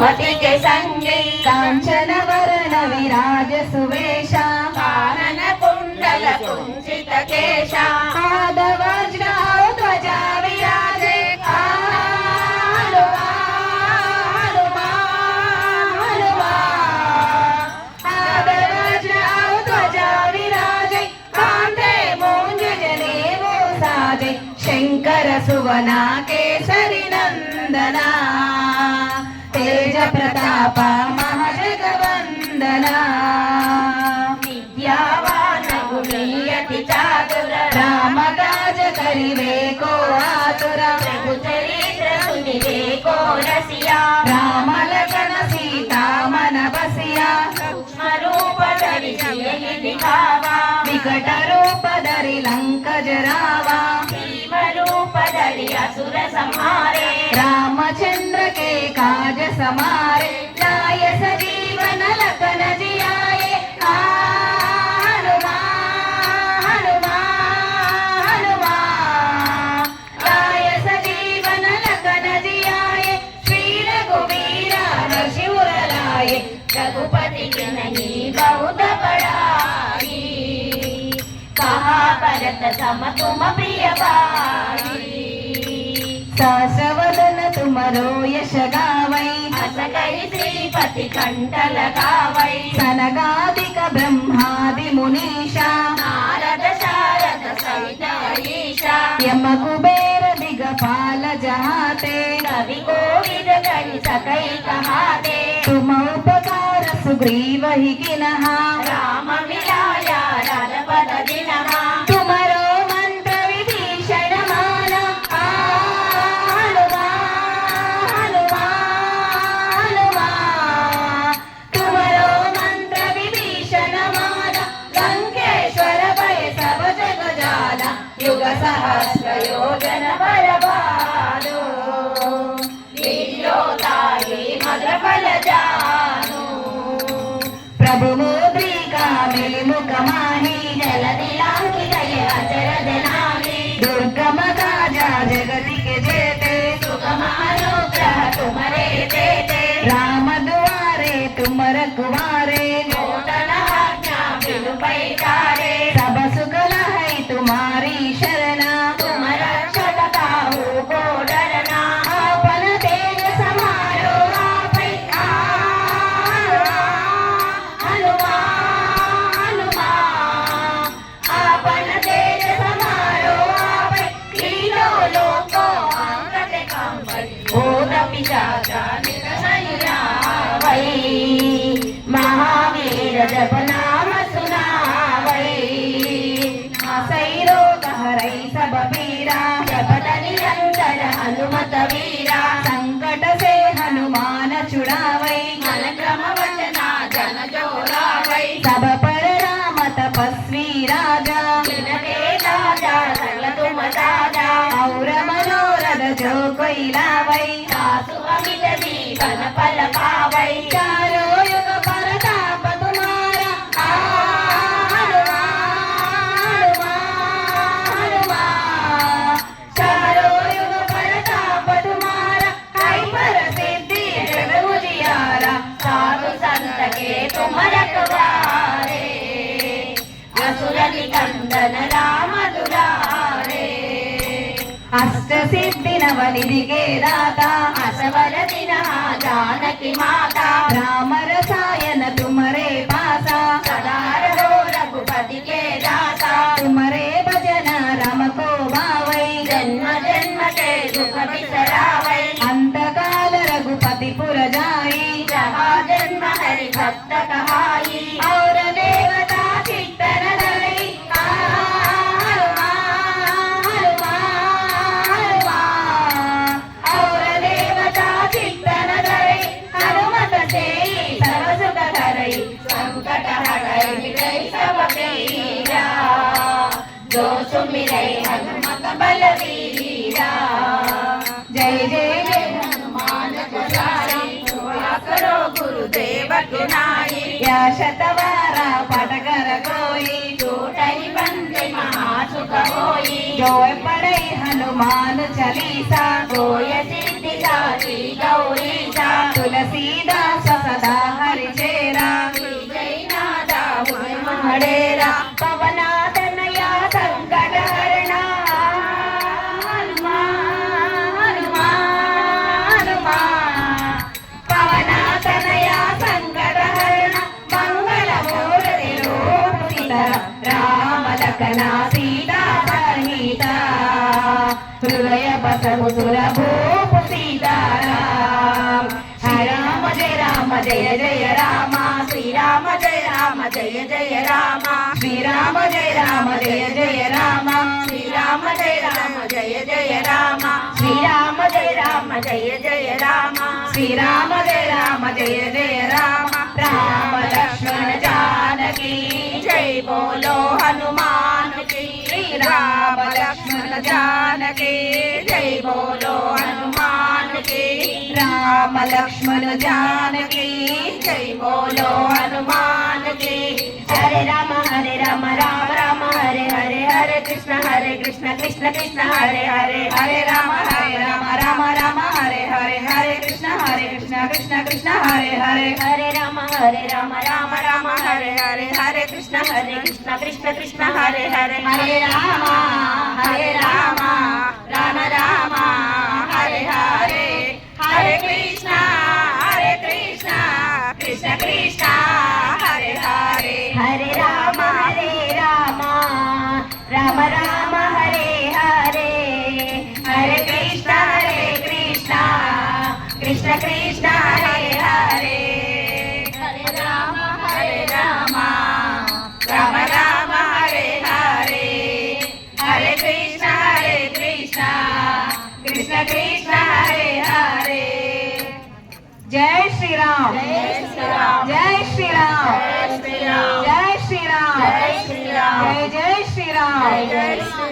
सुमति के संगे कांचन वरण विराज सुवेश कानन कुंडल कुंचित केश पाद वज्र ध्वजा विराजे शंकर सुवना केसरी नंदना तेज प्रताप महाजगवंदना विद्यावान गुणीयति चातुर राम काज करिवे को आतुर प्रभु चरित्र सुनिवे को रसिया राम लखन सीता मन बसिया सूक्ष्म रूप धरि सियहि दिखावा विकट रूप धरि लंक जरावा रूप धरि असुर संहारे रामचंद्र के काज समारे लाय सजीवन लखन जियाए हनुमान हनुमान हनुमान लाय सजीवन लखन जियाए श्री रघुवीर शिवर लाए रघुपति की नहीं बहुत बड़ाई कहा भरत सम तुम प्रिय भाई सहस्रवदन तुमरो यश गावै हस कहि श्रीपति कंठ लगावै सनकादिक ब्रह्मादि मुनीषा नारद शारद सहित ईशा यम कुबेर दिगपाल जहाते कवि कोविद कहि सकै कहाते तुम उपकार सुग्रीव ही किनः राम मिलाया राजपद दिनः तुमरो मंत्र विभीषण मान हनुमान हनुमान हनुमान तुमरो मंत्र विभीषण मान लंकेश्वर भय सब जग जाना युग सहस्र योजन बलवानो लील्योताहि मधुर फल जानो प्रभु मुद्रिका मुख माही जलधि लांघि गए अचरज नाहि दुर्गम काजा जगति के जेते सुगम अनुग्रह तुम्हारे देते राम दुआरे तुम रखवारे नूतन आज्ञा बिनु पैठारे सब सुख है तुम्हारी शरणा तुम रक्षक काहू को डरना आपन तेज समारो आपै हनुमान हनुमान आपन तेज समारो आपै तीनों लोको अंगत कंपै भूत पिशाच नित संयावै महावीर जप नाम सुनावै नासै रोग हरै सब पीरा जपत निरंतर हनुमत वीरा संकट से हनुमान छुड़ावै मन क्रम वचना जन जोरावै सब पर राम तपस्वी राजा जिनके राजा सकल तुम राजा और मनोरथ जो कोई लावै सासु अमित जीवन फल पावै चारों युग परताप तुम्हारा हनुमान हनुमान हनुमान चारों युग परताप तुम्हारा कई पर सिद्धि जग उजियारा साधु संत के तुम रखवारे असुर निकंदन राम दुलारे अष्ट सिद्धि नवनिधि के दाता असवर दिन जानकी माता राम रसायन तुम्हारे पासा सदा रहो रघुपति के दाता तुम्हारे भजन राम को भावै जन्म जन्म के दुख बिसरावै अंत काल रघुपति पुर जाई जहाँ जन्म हरि भक्त कहाई और देवता चित्तन धरै हनुमान हनुमान हनुमान और देवता चित्तन धरै हनुमत से सर्व सुख धरै संकट हरै मिटै सब पीरा जो सुमिरै हनुमत बलवीरा जय जय जय हनुमान गोसाई कृपा करो गुरुदेव के नाई या शतवारा पटकर कोई टूटै बंदे महासुख होई जो पढ़े हनुमान चालीसा होय सिद्धि साची गौरीसा तुलसी జయ జయ రామ శ్రీరామ జయ రామ జయ జయ రామ శ్రీరామ జయ రామ జయ జయ రామ శ్రీరామ జయ రామ జయ జయ రామ శ్రీరామ జయ రామ జయ జయ రామ శ్రీరామ జయ రామ జయ జయ రామ రామ లక్ష్మణ జానకి జై బోలో హనుమాన్ की రామ లక్ష్మణ జానకి జై బోలో హనుమాన్ की రామ లక్ష్మణ జానకి జై బోలో హనుమాన్ की హరే రామ రామ రామ హరే హరే హరే కృష్ణ కృష్ణ కృష్ణ హరే హరే హరే రామ రామ రామ హరే హరే హరే కృష్ణ కృష్ణ కృష్ణ హరే హరే హరే రామ రామ రామ హరే హరే హరే కృష్ణ కృష్ణ కృష్ణ హరే హరే హరే రామ రామ రామ హరే హరే హరే కృష్ణ కృష్ణ కృష్ణ హరే హరే హరే రామ రామ రామ హరే హరే హరే కృష్ణ కృష్ణ కృష్ణ హరే హరే హరే రామ రామ రామ హరే హరే హరే కృష్ణ కృష్ణ కృష్ణ హరే హరే జై శ్రీరామ్ జై శ్రీరామ్ జై శ్రీరామ్ జై శ్రీరామ్ జై శ్రీరామ్ జై శ్రీరామ్ జై జై శ్రీరామ్ జై శ్రీరామ్